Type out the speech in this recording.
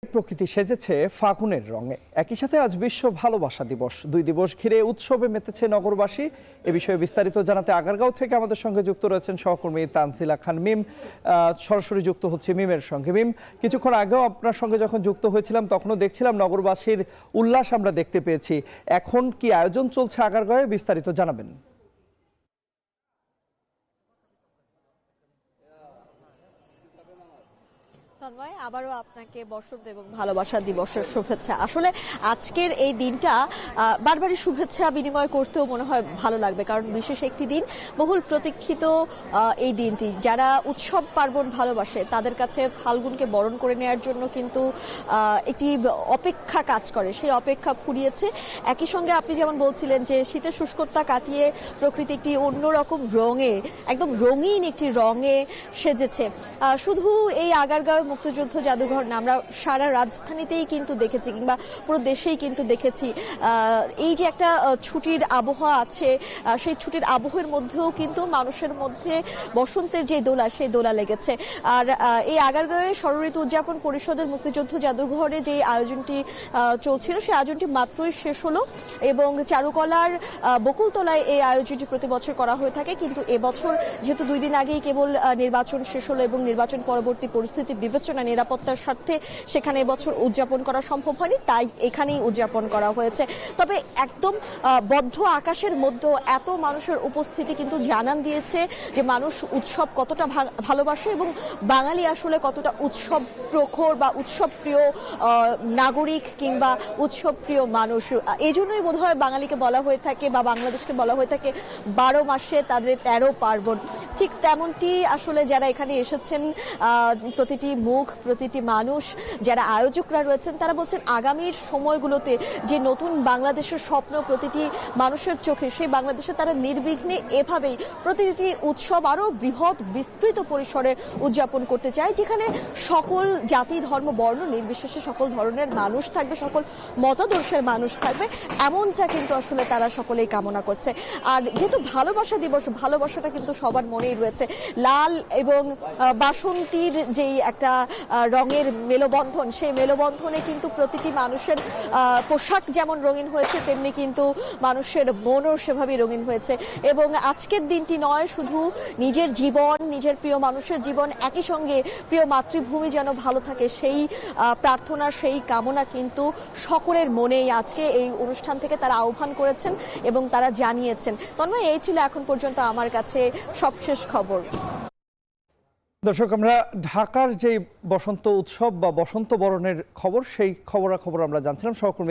প্রকৃতি সেজেছে ফাগুনের রঙে। একই সাথে আজ বিশ্ব ভালোবাসা দিবস। দুই দিবস ঘিরে উৎসবে মেতেছে নগরবাসী। এ বিষয়ে বিস্তারিত জানাতে আগারগাঁও থেকে আমাদের সঙ্গে যুক্ত রয়েছেন সহকর্মী তানজিলা খান মিম। সরাসরি যুক্ত হচ্ছে মিমের সঙ্গে। মিম, কিছুক্ষণ আগেও আপনার সঙ্গে যখন যুক্ত হয়েছিলাম তখনও দেখছিলাম নগরবাসীর উল্লাস আমরা দেখতে পেয়েছি। এখন কি আয়োজন চলছে আগারগাঁওয়ে, বিস্তারিত জানাবেন। তন্ময়, আবারও আপনাকে বসন্ত এবং ভালোবাসা দিবসের শুভেচ্ছা। আসলে আজকের এই দিনটা বারবারই শুভেচ্ছা বিনিময় করতেও মনে হয় ভালো লাগবে, কারণ বিশেষ একটি দিন, বহুল প্রতীক্ষিত এই দিনটি। যারা উৎসব পার্বণ ভালোবাসে তাদের কাছে ফাল্গুনকে বরণ করে নেওয়ার জন্য কিন্তু একটি অপেক্ষা কাজ করে, সেই অপেক্ষা ফুরিয়েছে। একই সঙ্গে আপনি যেমন বলছিলেন যে শীতের শুষ্কতা কাটিয়ে প্রকৃতি একটি অন্যরকম রঙে, একদম রঙিন একটি রঙে সেজেছে। শুধু এই আগারগাঁও মুক্তিযুদ্ধ জাদুঘর না, আমরা সারা রাজধানীতেই কিন্তু দেখেছি, কিংবা পুরো দেশেই কিন্তু দেখেছি এই যে একটা ছুটির আবহাওয়া আছে, সেই ছুটির আবহের মধ্যেও কিন্তু মানুষের মধ্যে বসন্তের যে দোলা, সেই দোলা লেগেছে। আর এই আগারগাঁওয়ে ষড়ঋতু উদযাপন পরিষদের মুক্তিযুদ্ধ জাদুঘরে যে আয়োজনটি চলছিল, সেই আয়োজনটি মাত্রই শেষ হলো এবং চারুকলার বকুলতলায় এই আয়োজনটি প্রতি বছর করা হয়ে থাকে। কিন্তু এবছর যেহেতু 2 দিন আগেই কেবল নির্বাচন শেষ হলো এবং নির্বাচন পরবর্তী পরিস্থিতি বিবেচনা, নিরাপত্তার স্বার্থে সেখানে এবছর উদযাপন করা সম্ভব হয়নি, তাই এখানেই উদযাপন করা হয়েছে। তবে একদম বদ্ধ আকাশের মধ্যে এত মানুষের উপস্থিতি কিন্তু জানান দিয়েছে যে মানুষ উৎসব কতটা ভালোবাসে এবং বাঙালি আসলে কতটা উৎসব প্রখর বা উৎসব প্রিয় নাগরিক কিংবা উৎসব প্রিয় মানুষ। এই জন্যই বোধ হয় বাঙালিকে বলা হয়ে থাকে বা বাংলাদেশকে বলা হয়ে থাকে 12 মাসে তাদের 13 পার্বণ। ঠিক তেমনটি আসলে যারা এখানে এসেছেন, প্রতিটি মুখ, প্রতিটি মানুষ, যারা আয়োজকরা রয়েছেন, তারা বলছেন আগামীর সময়গুলোতে যে নতুন বাংলাদেশের স্বপ্ন প্রতিটি মানুষের চোখে, সেই বাংলাদেশে তারা নির্বিঘ্নে এভাবেই প্রতিটি উৎসব আরো বৃহৎ বিস্তৃত পরিসরে উদযাপন করতে চায়, যেখানে সকল জাতি ধর্ম বর্ণ নির্বিশেষে সকল ধরনের মানুষ থাকবে, সকল মতাদর্শের মানুষ থাকবে, এমনটা কিন্তু আসলে তারা সকলেই কামনা করছে। আর যেহেতু ভালোবাসা দিবস, ভালোবাসাটা কিন্তু সবার মনেই রয়েছে। লাল এবং বাসন্তীর যেই একটা রঙের মেলবন্ধন, সেই মেলবন্ধনে কিন্তু প্রতিটি মানুষের পোশাক যেমন রঙিন হয়েছে, তেমনি কিন্তু মানুষের মনও সেভাবেই রঙিন হয়েছে। এবং আজকের দিনটি নয় শুধু নিজের জীবন, নিজের প্রিয় মানুষের জীবন, একই সঙ্গে প্রিয় মাতৃভূমি যেন ভালো থাকে, সেই প্রার্থনা, সেই কামনা কিন্তু সকলের মনেই আজকে এই অনুষ্ঠান থেকে তারা আহ্বান করেছেন এবং তারা জানিয়েছেন। তন্ময়, এই ছিল এখন পর্যন্ত আমার কাছে সবশেষ খবর। দর্শক, আমরা ঢাকার যে বসন্ত উৎসব বা বসন্ত বরণের খবর, সেই খবরাখবর আমরা জানছিলাম। সহকর্মী